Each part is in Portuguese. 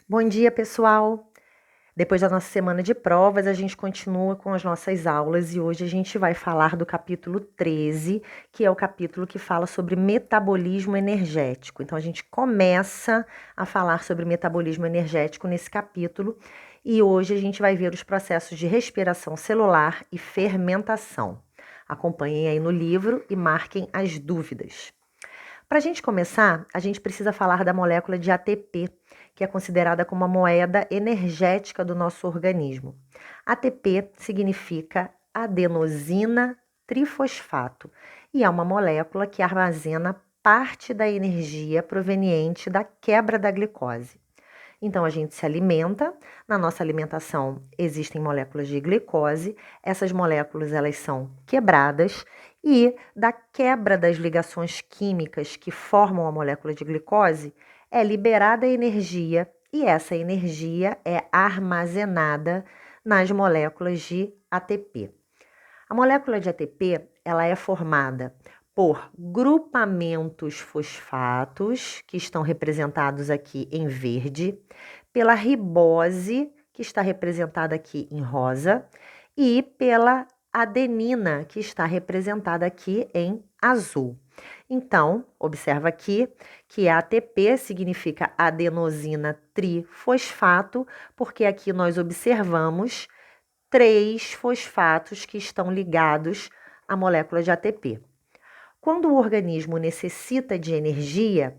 Bom dia, pessoal! Depois da nossa semana de provas, a gente continua com as nossas aulas e hoje a gente vai falar do capítulo 13, que é o capítulo que fala sobre metabolismo energético. Então, a gente começa a falar sobre metabolismo energético nesse capítulo e hoje a gente vai ver os processos de respiração celular e fermentação. Acompanhem aí no livro e marquem as dúvidas. Para a gente começar, a gente precisa falar da molécula de ATP, que é considerada como a moeda energética do nosso organismo. ATP significa adenosina trifosfato e é uma molécula que armazena parte da energia proveniente da quebra da glicose. Então, a gente se alimenta, na nossa alimentação existem moléculas de glicose, essas moléculas elas são quebradas e da quebra das ligações químicas que formam a molécula de glicose é liberada a energia e essa energia é armazenada nas moléculas de ATP. A molécula de ATP ela é formada por grupamentos fosfatos, que estão representados aqui em verde, pela ribose, que está representada aqui em rosa, e pela adenina, que está representada aqui em azul. Então, observa aqui que a ATP significa adenosina trifosfato, porque aqui nós observamos 3 fosfatos que estão ligados à molécula de ATP. Quando o organismo necessita de energia,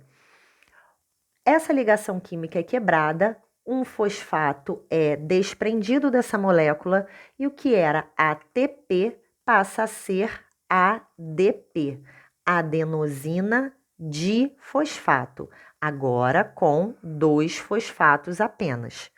essa ligação química é quebrada, um fosfato é desprendido dessa molécula e o que era ATP passa a ser ADP, adenosina difosfato, agora com 2 fosfatos apenas.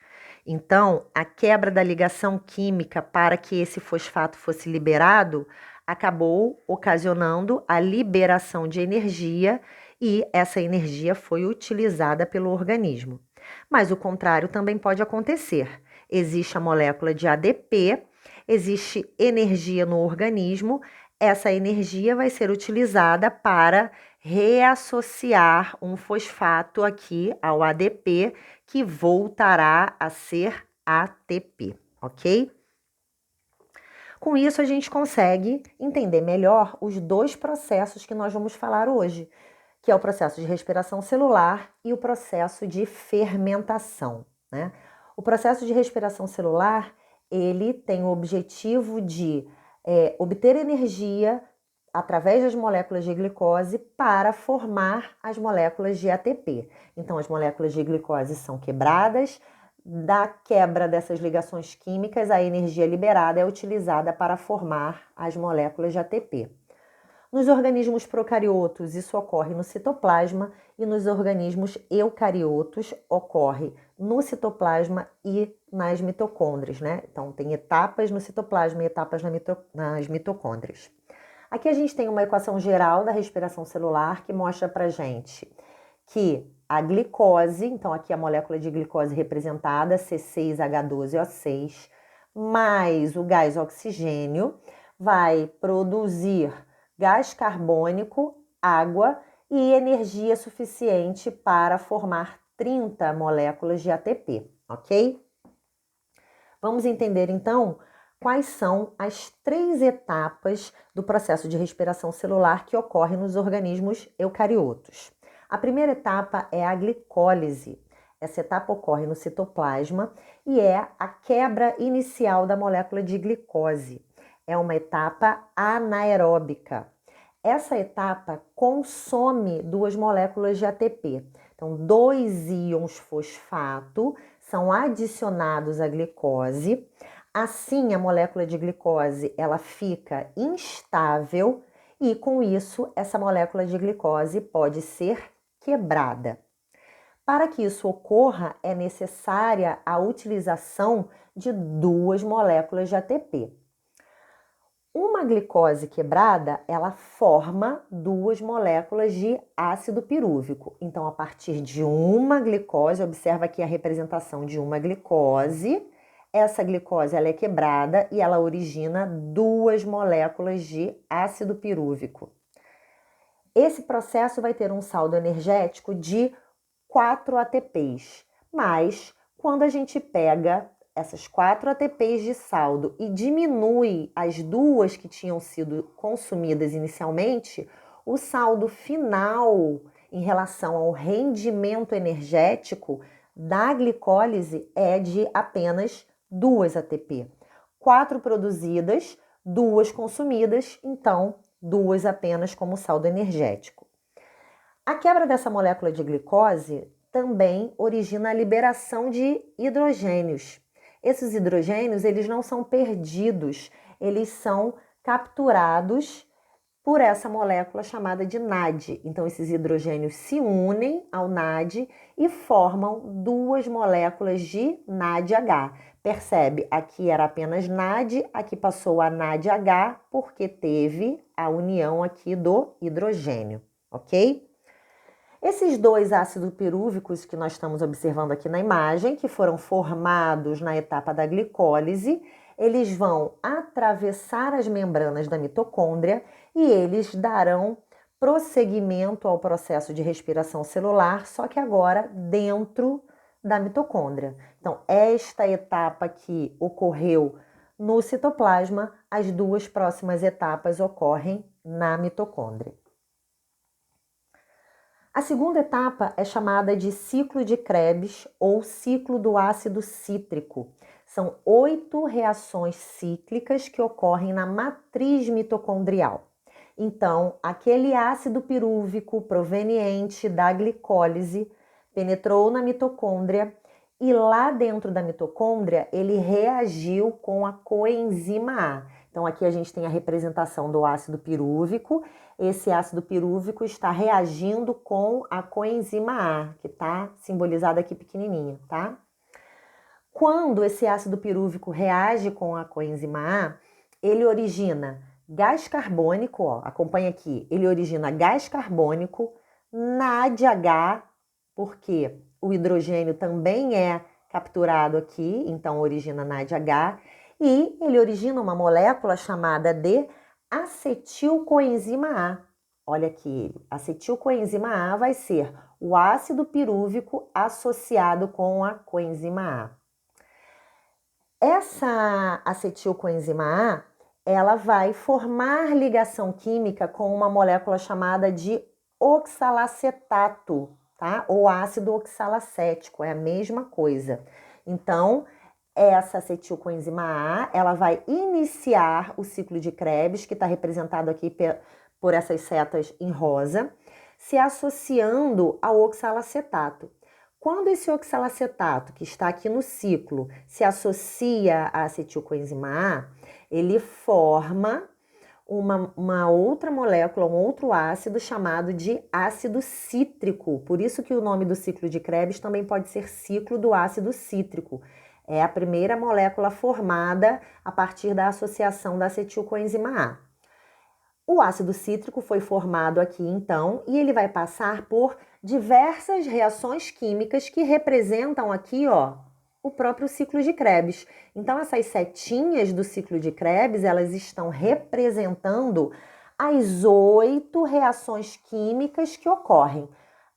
Então, a quebra da ligação química para que esse fosfato fosse liberado acabou ocasionando a liberação de energia e essa energia foi utilizada pelo organismo. Mas o contrário também pode acontecer. Existe a molécula de ADP, existe energia no organismo, essa energia vai ser utilizada para reassociar um fosfato aqui ao ADP, que voltará a ser ATP, ok? Com isso, a gente consegue entender melhor os 2 processos que nós vamos falar hoje, que é o processo de respiração celular e o processo de fermentação, né? O processo de respiração celular, ele tem o objetivo de obter energia através das moléculas de glicose para formar as moléculas de ATP. Então, as moléculas de glicose são quebradas, da quebra dessas ligações químicas, a energia liberada é utilizada para formar as moléculas de ATP. Nos organismos procariotos, isso ocorre no citoplasma e nos organismos eucariotos ocorre no citoplasma e nas mitocôndrias, né? Então, tem etapas no citoplasma e etapas nas mitocôndrias. Aqui a gente tem uma equação geral da respiração celular que mostra pra gente que a glicose, então aqui a molécula de glicose representada, C6H12O6, mais o gás oxigênio, vai produzir gás carbônico, água e energia suficiente para formar 30 moléculas de ATP, ok? Vamos entender então quais são as 3 etapas do processo de respiração celular que ocorre nos organismos eucariotos. A primeira etapa é a glicólise. Essa etapa ocorre no citoplasma e é a quebra inicial da molécula de glicose. É uma etapa anaeróbica. Essa etapa consome 2 moléculas de ATP. Então, 2 íons fosfato são adicionados à glicose. Assim, a molécula de glicose ela fica instável e, com isso, essa molécula de glicose pode ser quebrada. Para que isso ocorra, é necessária a utilização de 2 moléculas de ATP. Uma glicose quebrada, ela forma 2 moléculas de ácido pirúvico. Então, a partir de uma glicose, observa aqui a representação de uma glicose, essa glicose ela é quebrada e ela origina 2 moléculas de ácido pirúvico. Esse processo vai ter um saldo energético de 4 ATPs, mais Quando a gente pega essas 4 ATPs de saldo e diminui as 2 que tinham sido consumidas inicialmente, o saldo final em relação ao rendimento energético da glicólise é de apenas 2 ATP. 4 produzidas, 2 consumidas, então 2 apenas como saldo energético. A quebra dessa molécula de glicose também origina a liberação de hidrogênios. Esses hidrogênios, eles não são perdidos, eles são capturados por essa molécula chamada de NAD. Então, esses hidrogênios se unem ao NAD e formam 2 moléculas de NADH. Percebe? Aqui era apenas NAD, aqui passou a NADH, porque teve a união aqui do hidrogênio, ok? Esses 2 ácidos pirúvicos que nós estamos observando aqui na imagem, que foram formados na etapa da glicólise, eles vão atravessar as membranas da mitocôndria e eles darão prosseguimento ao processo de respiração celular, só que agora dentro da mitocôndria. Então, esta etapa que ocorreu no citoplasma, as 2 próximas etapas ocorrem na mitocôndria. A segunda etapa é chamada de ciclo de Krebs ou ciclo do ácido cítrico. São 8 reações cíclicas que ocorrem na matriz mitocondrial. Então, aquele ácido pirúvico proveniente da glicólise penetrou na mitocôndria e lá dentro da mitocôndria ele reagiu com a coenzima A. Então, aqui a gente tem a representação do ácido pirúvico. Esse ácido pirúvico está reagindo com a coenzima A, que está simbolizada aqui pequenininha, tá? Quando esse ácido pirúvico reage com a coenzima A, ele origina gás carbônico, ó, acompanha aqui, ele origina gás carbônico, NADH, porque o hidrogênio também é capturado aqui, então origina NADH, e ele origina uma molécula chamada de acetilcoenzima A. Olha aqui, acetilcoenzima A vai ser o ácido pirúvico associado com a coenzima A. Essa acetilcoenzima A, ela vai formar ligação química com uma molécula chamada de oxalacetato, tá? Ou ácido oxalacético, é a mesma coisa. Então, essa acetilcoenzima A, ela vai iniciar o ciclo de Krebs, que está representado aqui por essas setas em rosa, se associando ao oxalacetato. Quando esse oxalacetato, que está aqui no ciclo, se associa à acetilcoenzima A, ele forma uma outra molécula, um outro ácido chamado de ácido cítrico. Por isso que o nome do ciclo de Krebs também pode ser ciclo do ácido cítrico. É a primeira molécula formada a partir da associação da acetilcoenzima A. O ácido cítrico foi formado aqui então e ele vai passar por diversas reações químicas que representam aqui, ó, o próprio ciclo de Krebs. Então essas setinhas do ciclo de Krebs, elas estão representando as 8 reações químicas que ocorrem.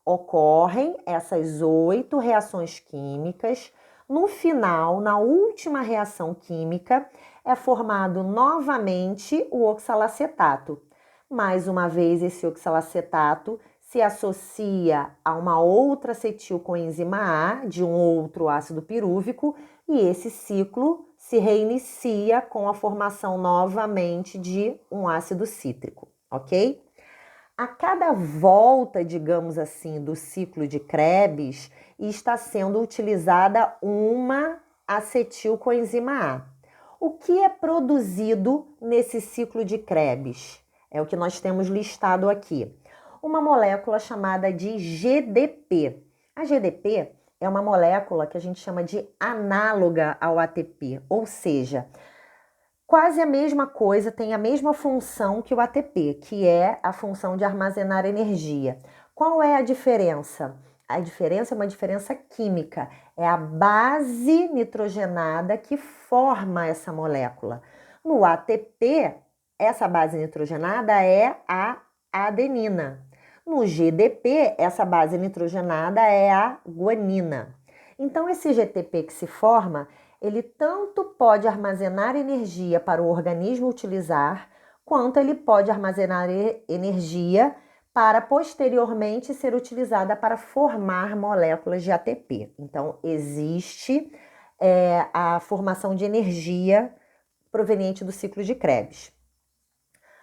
Ocorrem essas 8 reações químicas. No final, na última reação química, é formado novamente o oxalacetato. Mais uma vez, esse oxalacetato se associa a uma outra acetilcoenzima A, de um outro ácido pirúvico, e esse ciclo se reinicia com a formação novamente de um ácido cítrico, ok? A cada volta, digamos assim, do ciclo de Krebs, está sendo utilizada uma acetilcoenzima A. O que é produzido nesse ciclo de Krebs? É o que nós temos listado aqui. Uma molécula chamada de GDP. A GDP é uma molécula que a gente chama de análoga ao ATP, ou seja, quase a mesma coisa, tem a mesma função que o ATP, que é a função de armazenar energia. Qual é a diferença? A diferença é uma diferença química, é a base nitrogenada que forma essa molécula. No ATP, essa base nitrogenada é a adenina. No GDP, essa base nitrogenada é a guanina. Então, esse GTP que se forma, ele tanto pode armazenar energia para o organismo utilizar, quanto ele pode armazenar energia para posteriormente ser utilizada para formar moléculas de ATP. Então, existe a formação de energia proveniente do ciclo de Krebs.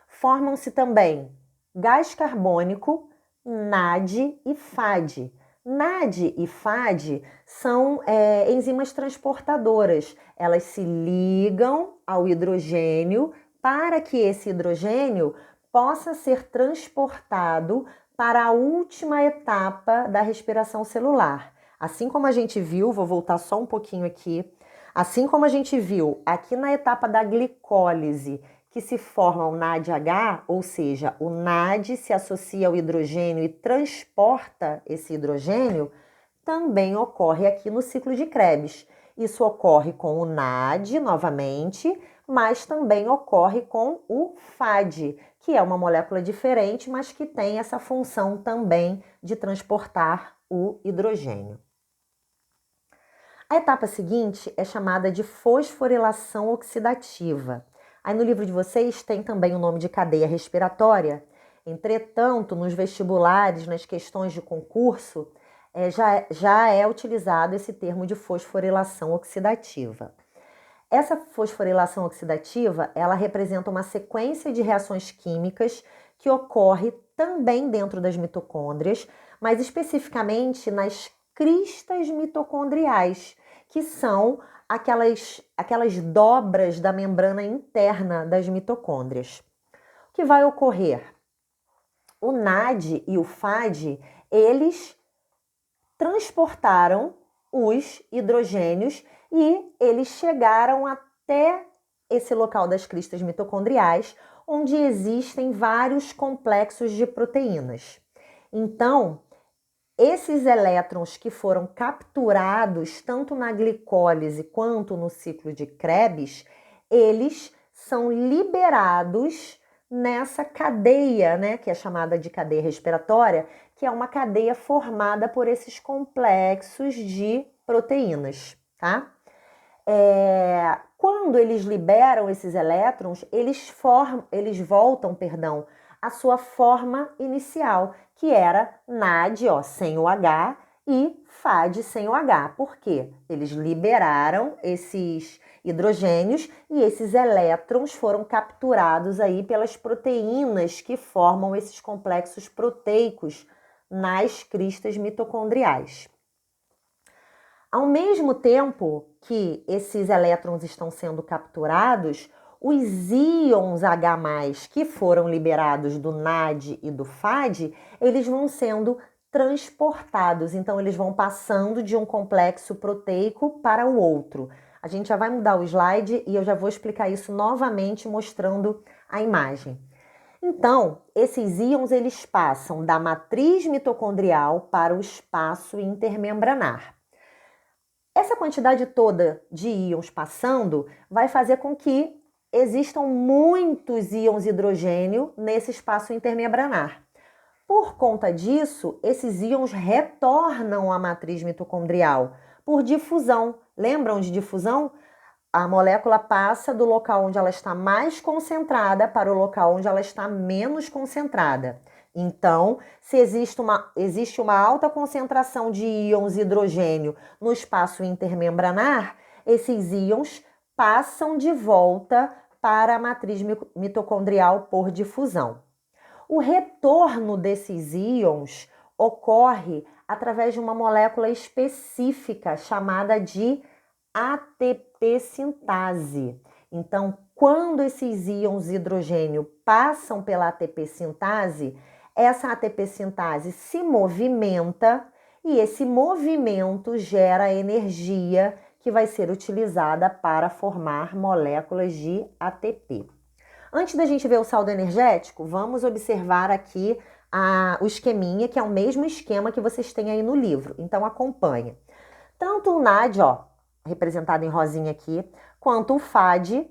Formam-se também gás carbônico, NAD e FAD. NAD e FAD são enzimas transportadoras. Elas se ligam ao hidrogênio para que esse hidrogênio possa ser transportado para a última etapa da respiração celular. Assim como a gente viu, vou voltar só um pouquinho aqui, assim como a gente viu aqui na etapa da glicólise, que se forma o NADH, ou seja, o NAD se associa ao hidrogênio e transporta esse hidrogênio, também ocorre aqui no ciclo de Krebs. Isso ocorre com o NAD, novamente, mas também ocorre com o FAD, que é uma molécula diferente, mas que tem essa função também de transportar o hidrogênio. A etapa seguinte é chamada de fosforilação oxidativa. Aí no livro de vocês tem também o nome de cadeia respiratória. Entretanto, nos vestibulares, nas questões de concurso, já é utilizado esse termo de fosforilação oxidativa. Essa fosforilação oxidativa, ela representa uma sequência de reações químicas que ocorre também dentro das mitocôndrias, mas especificamente nas cristas mitocondriais, que são aquelas dobras da membrana interna das mitocôndrias. O que vai ocorrer? O NAD e o FAD, eles transportaram os hidrogênios e eles chegaram até esse local das cristas mitocondriais, onde existem vários complexos de proteínas. Então, esses elétrons que foram capturados tanto na glicólise quanto no ciclo de Krebs, eles são liberados nessa cadeia, né, que é chamada de cadeia respiratória, que é uma cadeia formada por esses complexos de proteínas, tá? Quando eles liberam esses elétrons, eles voltam, à sua forma inicial, que era NAD, sem o H, e FAD sem o H. Por quê? Eles liberaram esses hidrogênios e esses elétrons foram capturados aí pelas proteínas que formam esses complexos proteicos nas cristas mitocondriais. Ao mesmo tempo que esses elétrons estão sendo capturados, os íons H+, que foram liberados do NAD e do FAD, eles vão sendo transportados. Então, eles vão passando de um complexo proteico para o outro. A gente já vai mudar o slide e eu já vou explicar isso novamente mostrando a imagem. Então, esses íons, eles passam da matriz mitocondrial para o espaço intermembranar. Essa quantidade toda de íons passando vai fazer com que existam muitos íons hidrogênio nesse espaço intermembranar. Por conta disso, esses íons retornam à matriz mitocondrial por difusão. Lembram de difusão? A molécula passa do local onde ela está mais concentrada para o local onde ela está menos concentrada. Então, se existe uma alta concentração de íons hidrogênio no espaço intermembranar, esses íons passam de volta para a matriz mitocondrial por difusão. O retorno desses íons ocorre através de uma molécula específica chamada de ATP sintase. Então, quando esses íons hidrogênio passam pela ATP sintase, essa ATP sintase se movimenta e esse movimento gera energia que vai ser utilizada para formar moléculas de ATP. Antes da gente ver o saldo energético, vamos observar aqui o esqueminha, que é o mesmo esquema que vocês têm aí no livro. Então, acompanha. Tanto o NAD, representado em rosinha aqui, quanto o FAD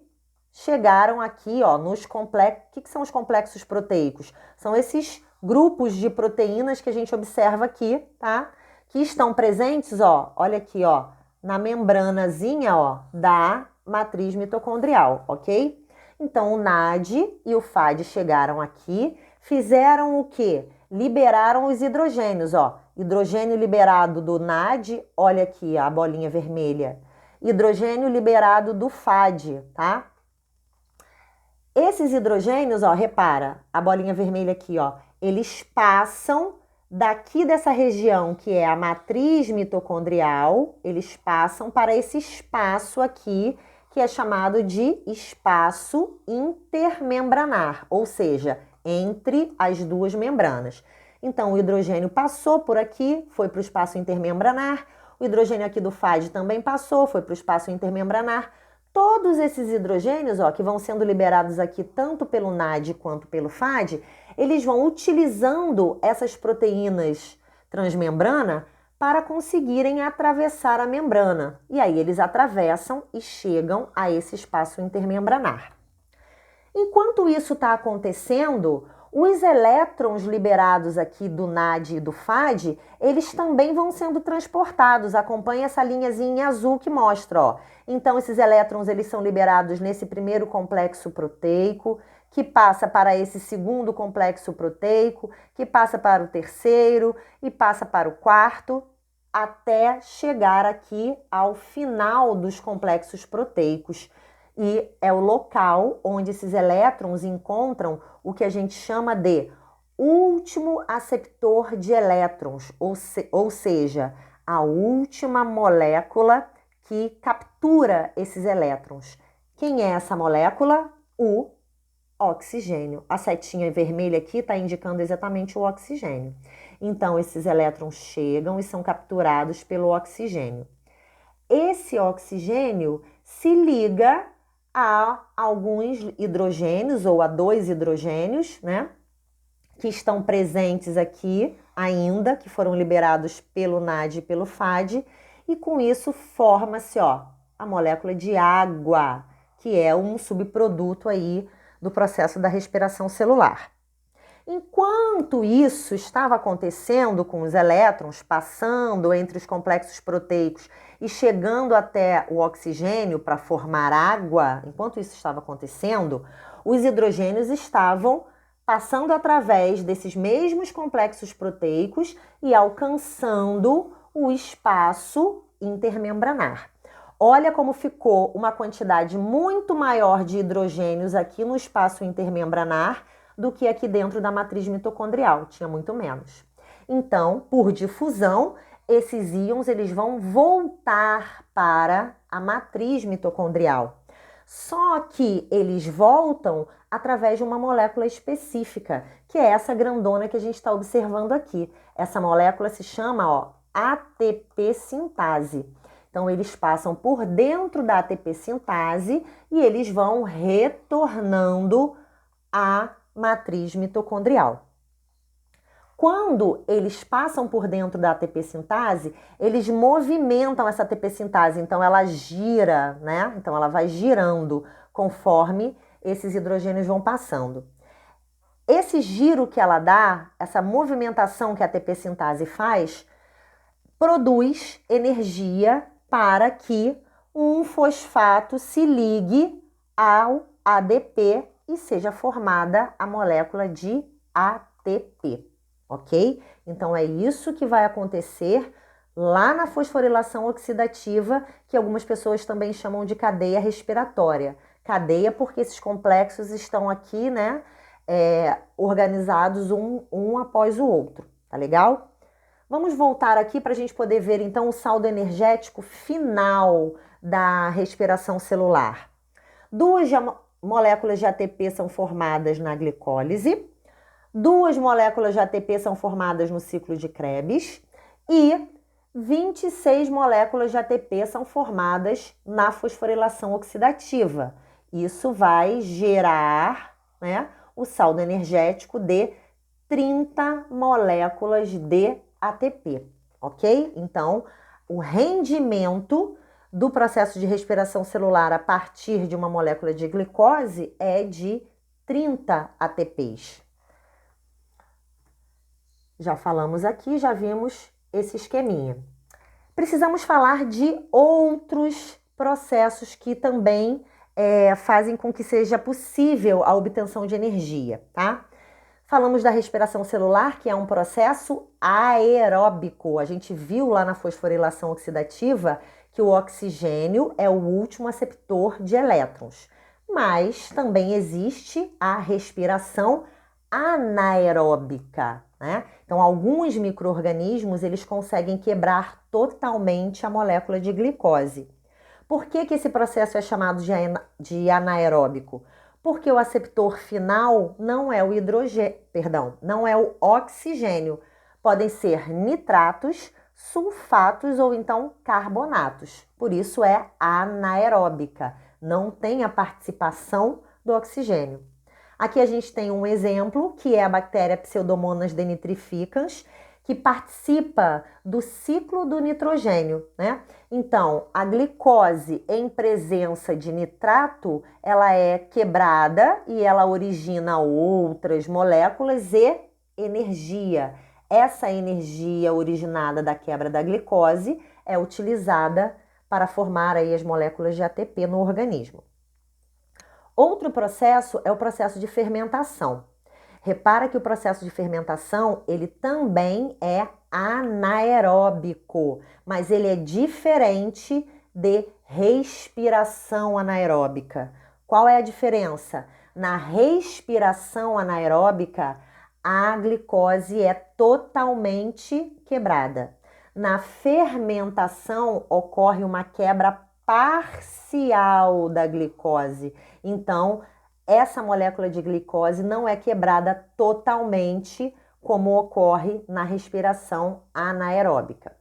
chegaram aqui, nos complexos. O que são os complexos proteicos? São esses grupos de proteínas que a gente observa aqui, tá? que estão presentes, ó, olha aqui, ó, na membranazinha, ó, da matriz mitocondrial, ok? Então, o NAD e o FAD chegaram aqui, fizeram o quê? Liberaram os hidrogênios, ó. Hidrogênio liberado do NAD, olha aqui a bolinha vermelha. Hidrogênio liberado do FAD, tá? Esses hidrogênios, ó, repara, a bolinha vermelha aqui, ó, eles passam daqui dessa região que é a matriz mitocondrial, eles passam para esse espaço aqui, que é chamado de espaço intermembranar, ou seja, entre as duas membranas. Então, o hidrogênio passou por aqui, foi para o espaço intermembranar, o hidrogênio aqui do FAD também passou, foi para o espaço intermembranar. Todos esses hidrogênios, ó, que vão sendo liberados aqui tanto pelo NAD quanto pelo FAD, eles vão utilizando essas proteínas transmembrana para conseguirem atravessar a membrana. E aí eles atravessam e chegam a esse espaço intermembranar. Enquanto isso está acontecendo, os elétrons liberados aqui do NAD e do FAD, eles também vão sendo transportados. Acompanha essa linhazinha em azul que mostra, ó. Então, esses elétrons, eles são liberados nesse primeiro complexo proteico, que passa para esse segundo complexo proteico, que passa para o terceiro e passa para o quarto, até chegar aqui ao final dos complexos proteicos. E é o local onde esses elétrons encontram o que a gente chama de último aceptor de elétrons, ou seja, a última molécula que captura esses elétrons. Quem é essa molécula? O oxigênio. A setinha vermelha aqui está indicando exatamente o oxigênio. Então, esses elétrons chegam e são capturados pelo oxigênio. Esse oxigênio se liga a alguns hidrogênios ou a 2 hidrogênios, né? Que estão presentes aqui ainda, que foram liberados pelo NAD e pelo FAD, e com isso forma-se, ó, a molécula de água, que é um subproduto aí do processo da respiração celular. Enquanto isso estava acontecendo com os elétrons passando entre os complexos proteicos e chegando até o oxigênio para formar água, enquanto isso estava acontecendo, os hidrogênios estavam passando através desses mesmos complexos proteicos e alcançando o espaço intermembranar. Olha como ficou uma quantidade muito maior de hidrogênios aqui no espaço intermembranar do que aqui dentro da matriz mitocondrial, tinha muito menos. Então, por difusão, esses íons eles vão voltar para a matriz mitocondrial. Só que eles voltam através de uma molécula específica, que é essa grandona que a gente está observando aqui. Essa molécula se chama, ó, ATP sintase. Então, eles passam por dentro da ATP sintase e eles vão retornando à matriz mitocondrial. Quando eles passam por dentro da ATP sintase, eles movimentam essa ATP sintase, então ela gira, né? Então ela vai girando conforme esses hidrogênios vão passando. Esse giro que ela dá, essa movimentação que a ATP sintase faz, produz energia para que um fosfato se ligue ao ADP e seja formada a molécula de ATP, ok? Então, é isso que vai acontecer lá na fosforilação oxidativa, que algumas pessoas também chamam de cadeia respiratória. Cadeia porque esses complexos estão aqui, né, organizados um após o outro, tá legal? Vamos voltar aqui para a gente poder ver, então, o saldo energético final da respiração celular. Duas moléculas de ATP são formadas na glicólise, 2 moléculas de ATP são formadas no ciclo de Krebs e 26 moléculas de ATP são formadas na fosforilação oxidativa. Isso vai gerar, né, o saldo energético de 30 moléculas de ATP, ok? Então, o rendimento do processo de respiração celular a partir de uma molécula de glicose é de 30 ATPs. Já falamos aqui, já vimos esse esqueminha. Precisamos falar de outros processos que também fazem com que seja possível a obtenção de energia, tá? Falamos da respiração celular, que é um processo aeróbico. A gente viu lá na fosforilação oxidativa que o oxigênio é o último aceptor de elétrons. Mas também existe a respiração anaeróbica, né? Então, alguns micro-organismos, eles conseguem quebrar totalmente a molécula de glicose. Por que esse processo é chamado de anaeróbico? Porque o aceptor final não é o não é o oxigênio. Podem ser nitratos, sulfatos ou então carbonatos. Por isso é anaeróbica, não tem a participação do oxigênio. Aqui a gente tem um exemplo, que é a bactéria Pseudomonas denitrificans, que participa do ciclo do nitrogênio, né? Então, a glicose em presença de nitrato, ela é quebrada e ela origina outras moléculas e energia. Essa energia originada da quebra da glicose é utilizada para formar aí as moléculas de ATP no organismo. Outro processo é o processo de fermentação. Repara que o processo de fermentação, ele também é anaeróbico, mas ele é diferente de respiração anaeróbica. Qual é a diferença? Na respiração anaeróbica, a glicose é totalmente quebrada. Na fermentação, ocorre uma quebra parcial da glicose. Então, essa molécula de glicose não é quebrada totalmente como ocorre na respiração anaeróbica.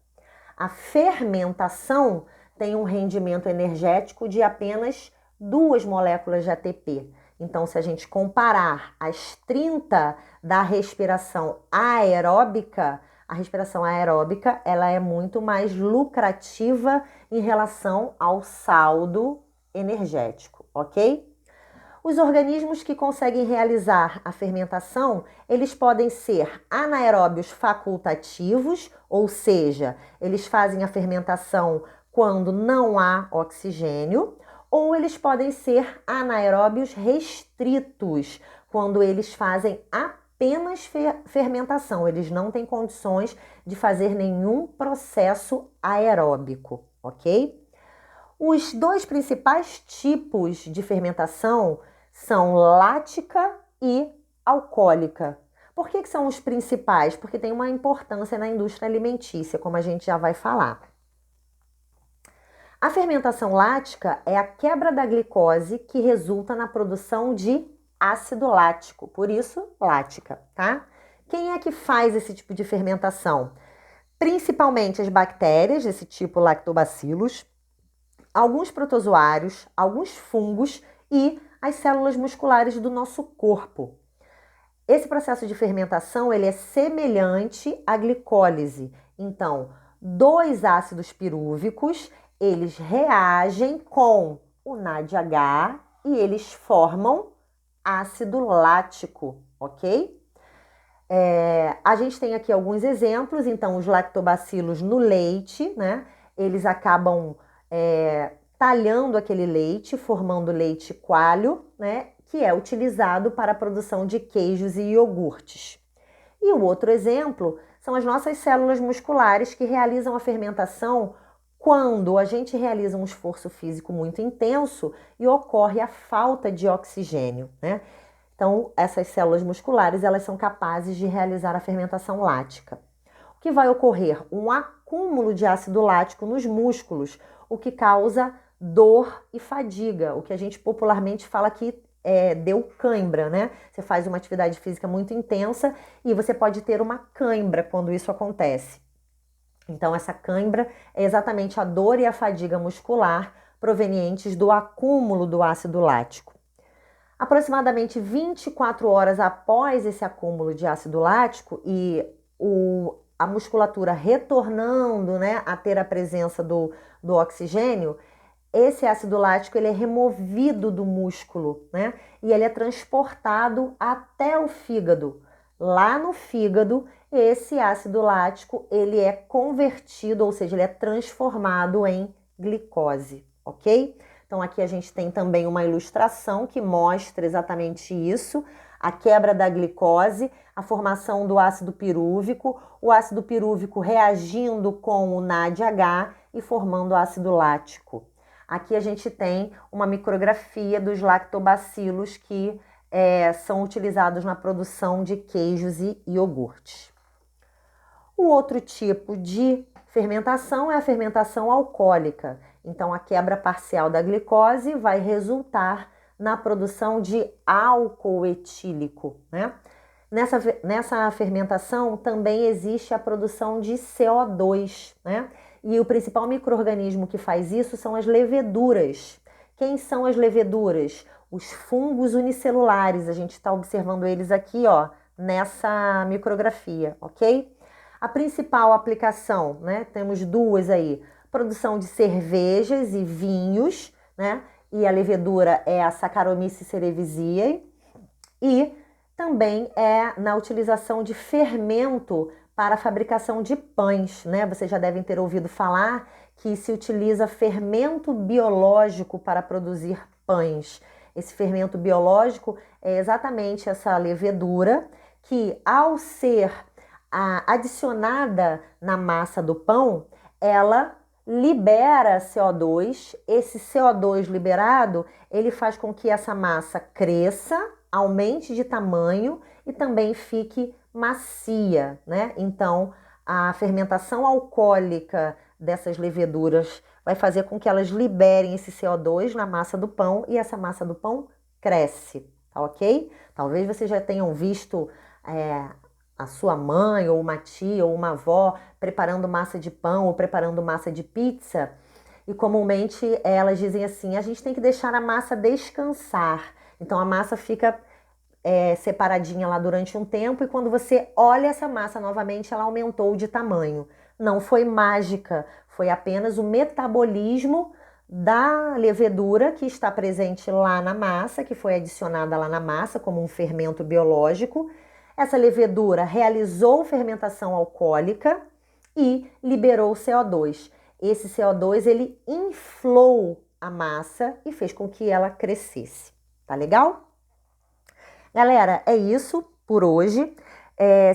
A fermentação tem um rendimento energético de apenas 2 moléculas de ATP. Então, se a gente comparar as 30 da respiração aeróbica, a respiração aeróbica ela é muito mais lucrativa em relação ao saldo energético, ok? Os organismos que conseguem realizar a fermentação, eles podem ser anaeróbios facultativos, ou seja, eles fazem a fermentação quando não há oxigênio, ou eles podem ser anaeróbios restritos, quando eles fazem apenas fermentação, eles não têm condições de fazer nenhum processo aeróbico, ok? Os 2 principais tipos de fermentação são lática e alcoólica. Por que são os principais? Porque tem uma importância na indústria alimentícia, como a gente já vai falar. A fermentação lática é a quebra da glicose que resulta na produção de ácido lático, por isso lática, tá? Quem é que faz esse tipo de fermentação? Principalmente as bactérias, desse tipo Lactobacillus, alguns protozoários, alguns fungos e as células musculares do nosso corpo. Esse processo de fermentação ele é semelhante à glicólise. Então, 2 ácidos pirúvicos, eles reagem com o NADH e eles formam ácido lático, ok? A gente tem aqui alguns exemplos. Então, os lactobacilos no leite, né? Eles acabam talhando aquele leite, formando leite coalho, né? Que é utilizado para a produção de queijos e iogurtes. E o outro exemplo são as nossas células musculares que realizam a fermentação quando a gente realiza um esforço físico muito intenso e ocorre a falta de oxigênio, né? Então, essas células musculares, elas são capazes de realizar a fermentação lática. O que vai ocorrer? Um acúmulo de ácido lático nos músculos, o que causa dor e fadiga, o que a gente popularmente fala que deu cãibra, né? Você faz uma atividade física muito intensa e você pode ter uma cãibra quando isso acontece. Então, essa cãibra é exatamente a dor e a fadiga muscular provenientes do acúmulo do ácido lático. Aproximadamente 24 horas após esse acúmulo de ácido lático e a musculatura retornando, né, a ter a presença do oxigênio, esse ácido lático ele é removido do músculo, né, e ele é transportado até o fígado. lá no fígado, esse ácido lático ele é convertido, ou seja, ele é transformado em glicose, ok? Então aqui a gente tem também uma ilustração que mostra exatamente isso, a quebra da glicose, a formação do ácido pirúvico, o ácido pirúvico reagindo com o NADH e formando ácido lático. Aqui a gente tem uma micrografia dos lactobacilos que são utilizados na produção de queijos e iogurtes. O outro tipo de fermentação é a fermentação alcoólica. Então, a quebra parcial da glicose vai resultar na produção de álcool etílico, né? Nessa fermentação também existe a produção de CO2, né? E o principal micro-organismo que faz isso são as leveduras. Quem são as leveduras? Os fungos unicelulares. A gente está observando eles aqui, ó, nessa micrografia, ok? A principal aplicação, né? Temos duas aí: produção de cervejas e vinhos, né? E a levedura é a Saccharomyces cerevisiae, e também é na utilização de fermento para a fabricação de pães, né? Vocês já devem ter ouvido falar que se utiliza fermento biológico para produzir pães. Esse fermento biológico é exatamente essa levedura que, ao ser adicionada na massa do pão, ela libera CO2. Esse CO2 liberado, ele faz com que essa massa cresça, aumente de tamanho e também fique macia, né? Então, a fermentação alcoólica dessas leveduras vai fazer com que elas liberem esse CO2 na massa do pão e essa massa do pão cresce, tá ok? Talvez vocês já tenham visto a sua mãe ou uma tia ou uma avó preparando massa de pão ou preparando massa de pizza, e comumente elas dizem assim: a gente tem que deixar a massa descansar. Então a massa fica separadinha lá durante um tempo e quando você olha essa massa novamente, ela aumentou de tamanho. Não foi mágica, foi apenas o metabolismo da levedura que está presente lá na massa, que foi adicionada lá na massa como um fermento biológico. Essa levedura realizou fermentação alcoólica e liberou CO2. Esse CO2 ele inflou a massa e fez com que ela crescesse. Tá legal? Galera, é isso por hoje.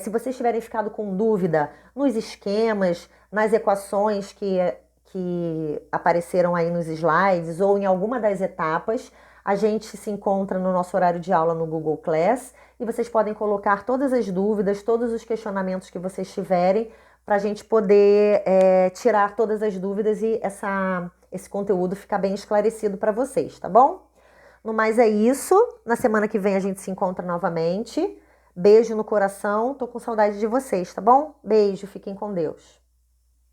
Se vocês tiverem ficado com dúvida nos esquemas, nas equações que apareceram aí nos slides ou em alguma das etapas, a gente se encontra no nosso horário de aula no Google Class e vocês podem colocar todas as dúvidas, todos os questionamentos que vocês tiverem para a gente poder tirar todas as dúvidas e esse conteúdo ficar bem esclarecido para vocês, tá bom? No mais é isso. Na semana que vem a gente se encontra novamente. Beijo no coração. Tô com saudade de vocês, tá bom? Beijo, fiquem com Deus.